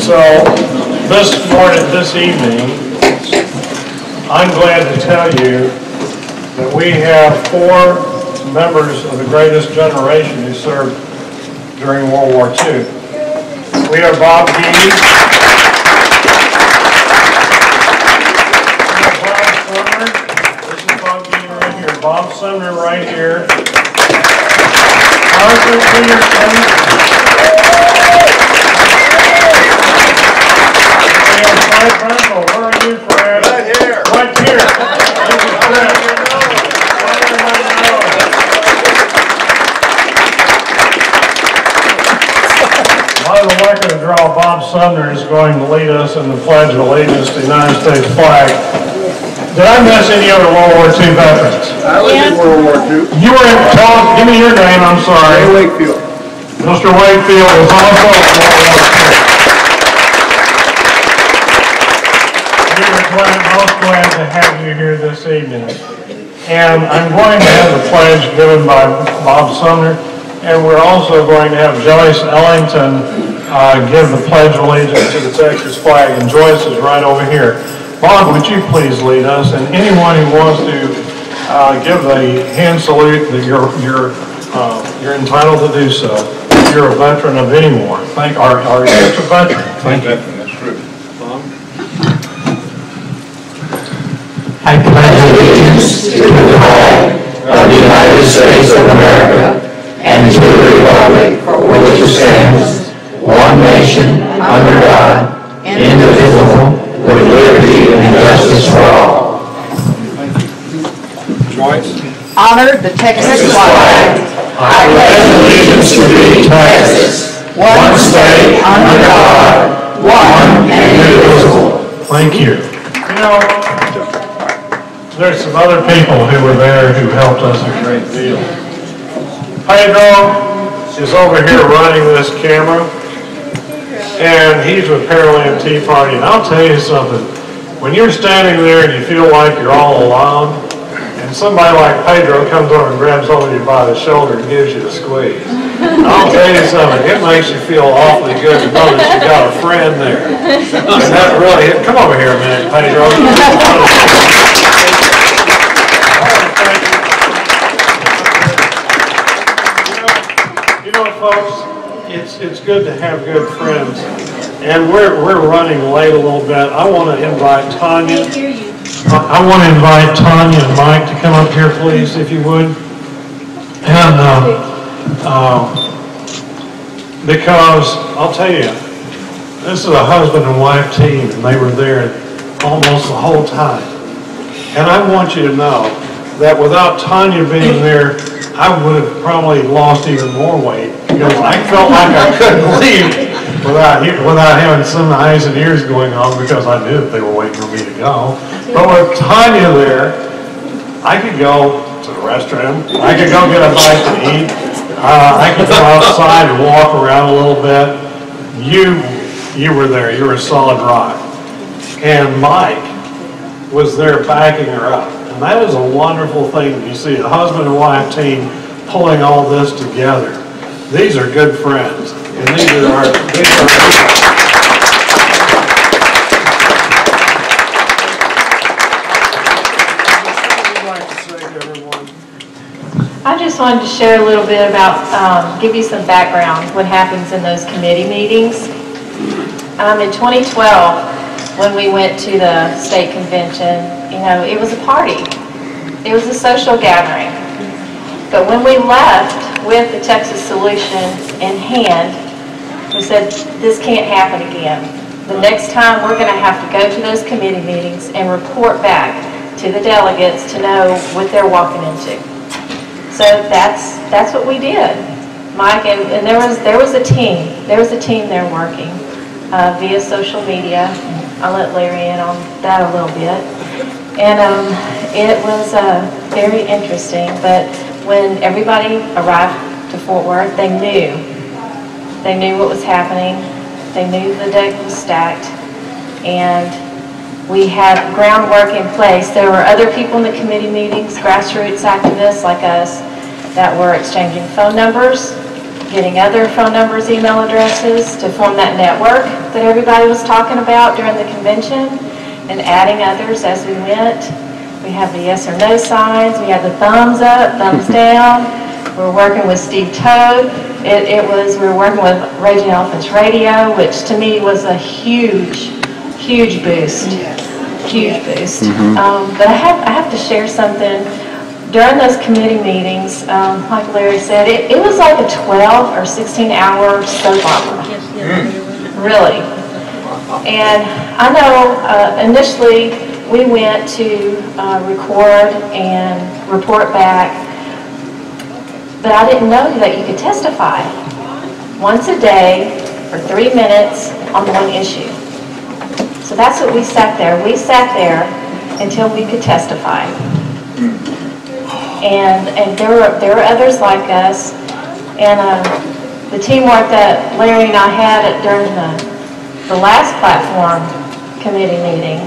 So this evening, I'm glad to tell you that we have 4 members of the greatest generation who served during World War II. We have Bob Gee. This is Bob Gee right here. Bob Sumner right here. Arthur Peterson. We have Fred Brundle. Where are you, Fred? Right here. Right here. This is Fred. By the record of draw, Bob Sumner is going to lead us in the Pledge of Allegiance to the United States flag. Did I miss any other World War II veterans? I was in World War II. You were in, give me your name, I'm sorry. Wakefield. Mr. Wakefield was also in World War II. We are most glad to have you here this evening. And I'm going to have the pledge given by Bob Sumner, and we're also going to have Joyce Ellington give the Pledge of Allegiance to the Texas flag, and Joyce is right over here. Bob, would you please lead us? And anyone who wants to give the hand salute, that you're entitled to do so. If you're a veteran of any war, are you just a veteran? Thank you. That's true. Bob? I pledge allegiance to the flag of the United States of America and to the republic for which it stands, one nation, under God, indivisible, with liberty and justice for all. Joyce? Honor the Texas flag. I pledge allegiance to thee, Texas, one state, under God, one and indivisible. Thank you. You know, there's some other people who were there who helped us a great deal. Pedro is over here running this camera, and he's with Pearland Tea Party. And I'll tell you something, when you're standing there and you feel like you're all alone, and somebody like Pedro comes over and grabs hold of you by the shoulder and gives you a squeeze, I'll tell you something, it makes you feel awfully good to know that you got a friend there. And that really, come over here a minute, Pedro. You know, folks, it's good to have good friends, and we're running late a little bit. I want to invite Tanya. I want to invite Tanya and Mike to come up here, please, if you would. And because I'll tell you, this is a husband and wife team, and they were there almost the whole time. And I want you to know that without Tanya being there, I would have probably lost even more weight, because I felt like I couldn't leave without having some eyes and ears going on, because I knew that they were waiting for me to go. But with Tanya there, I could go to the restroom, I could go get a bite to eat, I could go outside and walk around a little bit. You were there, you were a solid rock. And Mike was there backing her up. And that is a wonderful thing. You see a husband and wife team pulling all this together. These are good friends. And these are our I just wanted to share a little bit about, give you some background, what happens in those committee meetings. In 2012, when we went to the state convention, you know, it was a party. It was a social gathering. But when we left with the Texas solution in hand, we said, this can't happen again. The next time we're going to have to go to those committee meetings and report back to the delegates to know what they're walking into. So that's what we did. Mike, and there was a team. There was a team there working via social media. I'll let Larry in on that a little bit. And it was very interesting, but when everybody arrived to Fort Worth, they knew what was happening. They knew the deck was stacked, and we had groundwork in place. There were other people in the committee meetings, grassroots activists like us, that were exchanging phone numbers, getting other phone numbers, email addresses to form that network that everybody was talking about during the convention, and adding others as we went. We have the yes or no signs. We have the thumbs up, thumbs down. We're working with Steve Toad. We were working with Raging Elephants Radio, which to me was a huge boost. Huge boost. But I have to share something. During those committee meetings, like Larry said, it was like a 12 or 16-hour soap opera. Really. And I know initially we went to record and report back, but I didn't know that you could testify once a day for 3 minutes on one issue. So that's what we sat there. We sat there until we could testify. And there were others like us, and the teamwork that Larry and I had during the last platform committee meeting,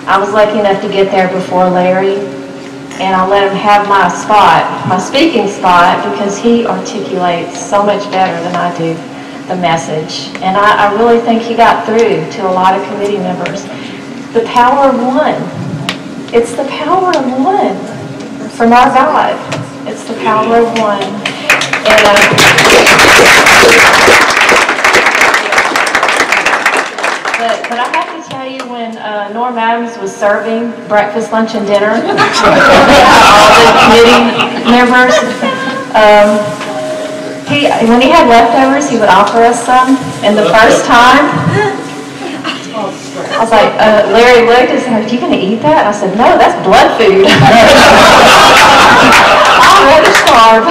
I was lucky enough to get there before Larry, and I let him have my spot, my speaking spot, because he articulates so much better than I do the message. And I really think he got through to a lot of committee members. The power of one. It's the power of one from our God. It's the power of one. And but I have to tell you, when Norm Adams was serving breakfast, lunch, and dinner, all the committee members, when he had leftovers, he would offer us some. And the first time, I was like, Larry looked and said, "Are you going to eat that?" I said, "No, that's blood food." I'd rather starve.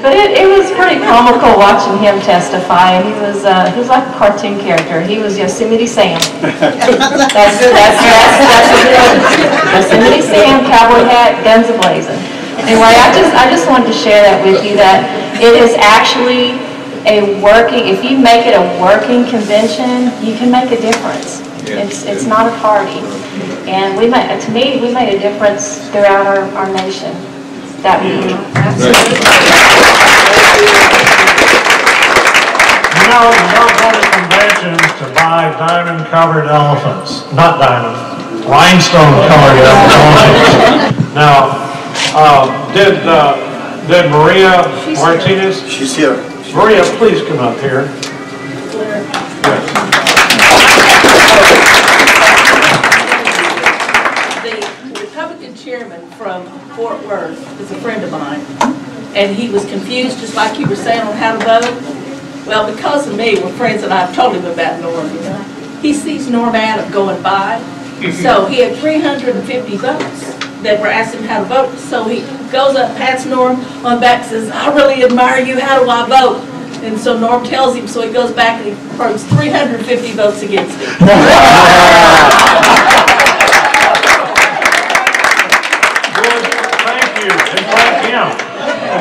But it was pretty comical watching him testify. He was like a cartoon character. He was Yosemite Sam. That's Yosemite Sam, cowboy hat, guns a-blazing. Anyway, I just wanted to share that with you, that it is actually a working, if you make it a working convention, you can make a difference. It's not a party. And to me, we made a difference throughout our nation that week. You know, you don't go to conventions to buy diamond-covered elephants. Not diamond, rhinestone-covered elephants. Now, did Maria Martinez? She's here. Maria, please come up here. The Republican chairman from Fort Worth is a friend of mine, and he was confused, just like you were saying, on how to vote. Well, because of me, we're friends, and I've told him about Norm. He sees Norm Adams going by, so he had 350 votes that were asking him how to vote. So he goes up, pats Norm on the back, says, "I really admire you, how do I vote?" And so Norm tells him, so he goes back and he throws 350 votes against him. Thank you, and thank him.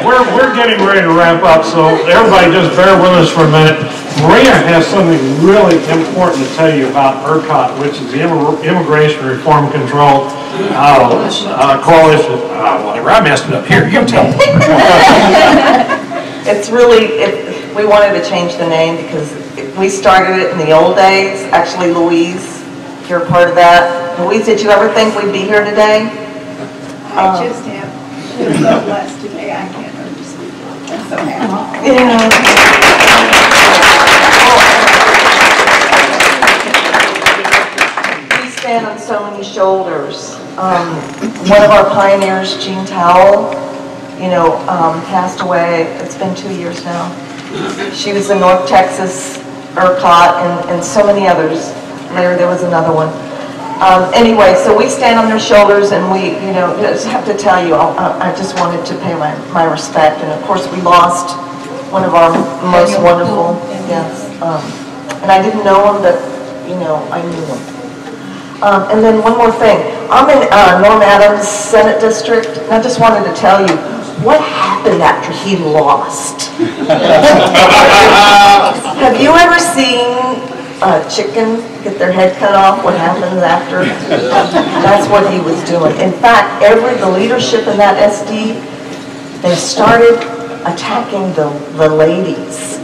We're getting ready to wrap up, so everybody just bear with us for a minute. Maria has something really important to tell you about ERCOT, which is the Immigration Reform Control Coalition. Whatever, I messed it up. Here, you tell me. It's really, we wanted to change the name because we started it in the old days. Actually, Louise, you're part of that. Louise, did you ever think we'd be here today? I just have been so blessed today, I can't understand. I'm so happy. We stand on so many shoulders. One of our pioneers, Jean Towell, passed away. It's been 2 years now. She was in North Texas, ERCOT, and so many others. Later, there was another one. Anyway, so we stand on their shoulders, and we, just have to tell you, I just wanted to pay my respect. And of course, we lost one of our most wonderful, yes. And I didn't know him, but, I knew him. And then one more thing. I'm in Norm Adams' Senate District, and I just wanted to tell you, what happened after he lost? Have you ever seen a chicken get their head cut off? What happens after? That's what he was doing. In fact, the leadership in that SD they started attacking the ladies.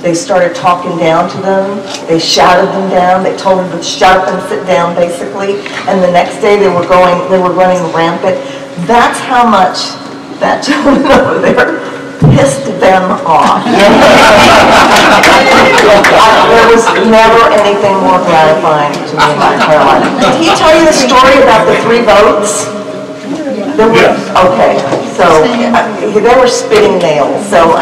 They started talking down to them. They shouted them down. They told them to shut up and sit down, basically. And the next day they were running rampant. That's how much that gentleman over there pissed them off. There was never anything more gratifying to me in my entire life. Did he tell you the story about the 3 votes? Yes. Okay, so they were spitting nails. So,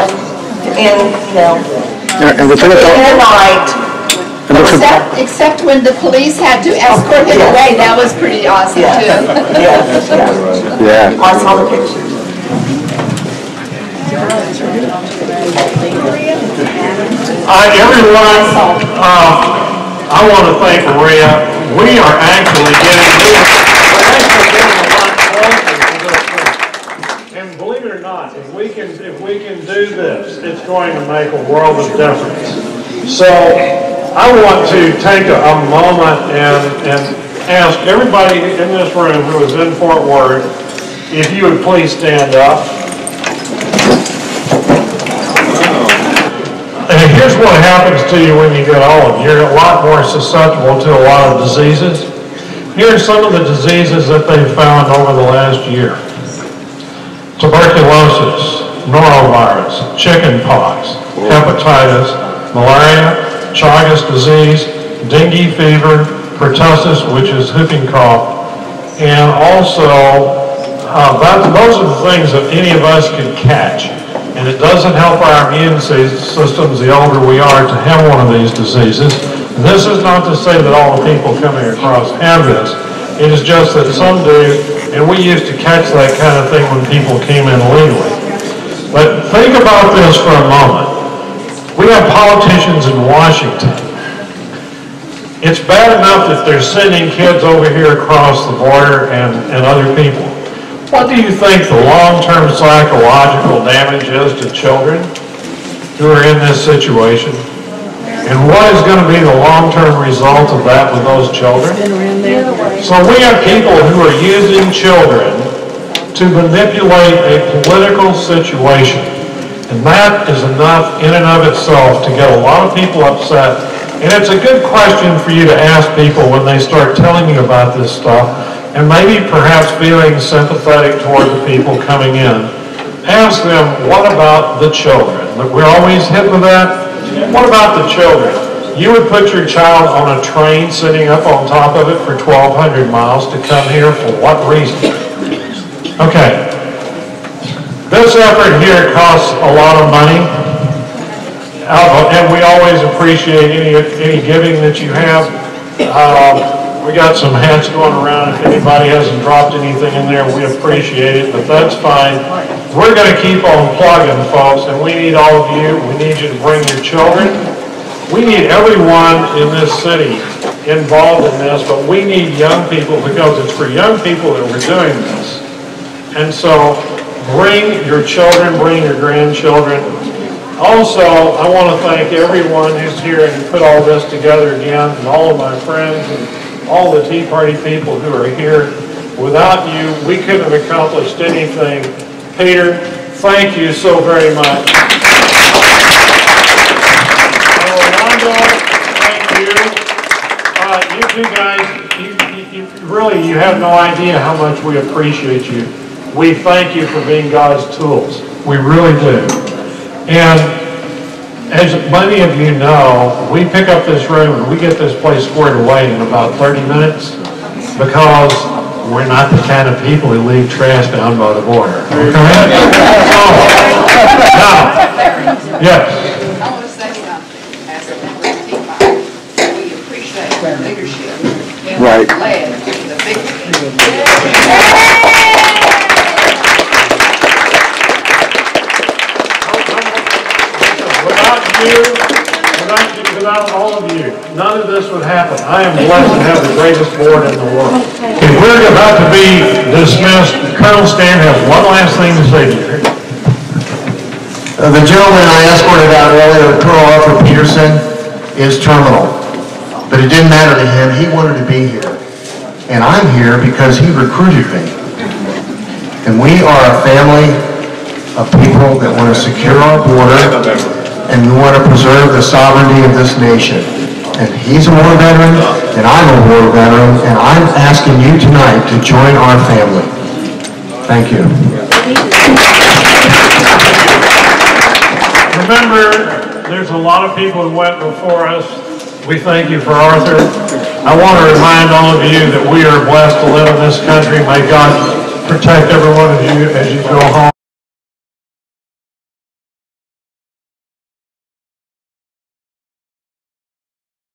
And the thing about, Except when the police had to escort him away, that was pretty awesome too. Yes. yeah. I saw the pictures. Everyone, I want to thank Maria. We are actually getting a lot closer to this thing. And believe it or not, if we can do this, it's going to make a world of difference. So I want to take a moment and ask everybody in this room who is in Fort Worth if you would please stand up. And here's what happens to you when you get old. You're a lot more susceptible to a lot of diseases. Here are some of the diseases that they've found over the last year. Tuberculosis, norovirus, chickenpox, hepatitis, malaria, Chagas disease, dengue fever, pertussis, which is whooping cough, and also those are the things that any of us could catch. And it doesn't help our immune systems the older we are to have one of these diseases. This is not to say that all the people coming across have this. It is just that some do, and we used to catch that kind of thing when people came in illegally. But think about this for a moment. We have politicians in Washington. It's bad enough that they're sending kids over here across the border and other people. What do you think the long-term psychological damage is to children who are in this situation? And what is going to be the long-term result of that with those children? So we have people who are using children to manipulate a political situation. And that is enough in and of itself to get a lot of people upset. And it's a good question for you to ask people when they start telling you about this stuff, and maybe perhaps feeling sympathetic toward the people coming in. Ask them, what about the children? We're always hit with that. What about the children? You would put your child on a train sitting up on top of it for 1,200 miles to come here for what reason? Okay. This effort here costs a lot of money, and we always appreciate any giving that you have. We got some hats going around. If anybody hasn't dropped anything in there, we appreciate it, but that's fine. We're going to keep on plugging, folks, and we need all of you. We need you to bring your children. We need everyone in this city involved in this, but we need young people because it's for young people that we're doing this. And so bring your children, bring your grandchildren. Also, I want to thank everyone who's here and put all this together again, and all of my friends and all the Tea Party people who are here. Without you, we couldn't have accomplished anything. Peter, thank you so very much. Orlando, thank you. You two guys, you have no idea how much we appreciate you. We thank you for being God's tools. We really do. And as many of you know, we pick up this room and we get this place squared away in about 30 minutes because we're not the kind of people who leave trash down by the border. Okay? Now, yes. I want to say something as a member of TFIRE. We appreciate your leadership. And we're glad to be the victory. Without all of you, none of this would happen. I am blessed to have the greatest board in the world. If we're about to be dismissed, Colonel Stan has one last thing to say to you. The gentleman I escorted out earlier, Colonel Arthur Peterson, is terminal. But it didn't matter to him. He wanted to be here. And I'm here because he recruited me. And we are a family of people that want to secure our border and want to preserve the sovereignty of this nation. And he's a war veteran, and I'm a war veteran, and I'm asking you tonight to join our family. Thank you. Remember, there's a lot of people who went before us. We thank you for Arthur. I want to remind all of you that we are blessed to live in this country. May God protect every one of you as you go home.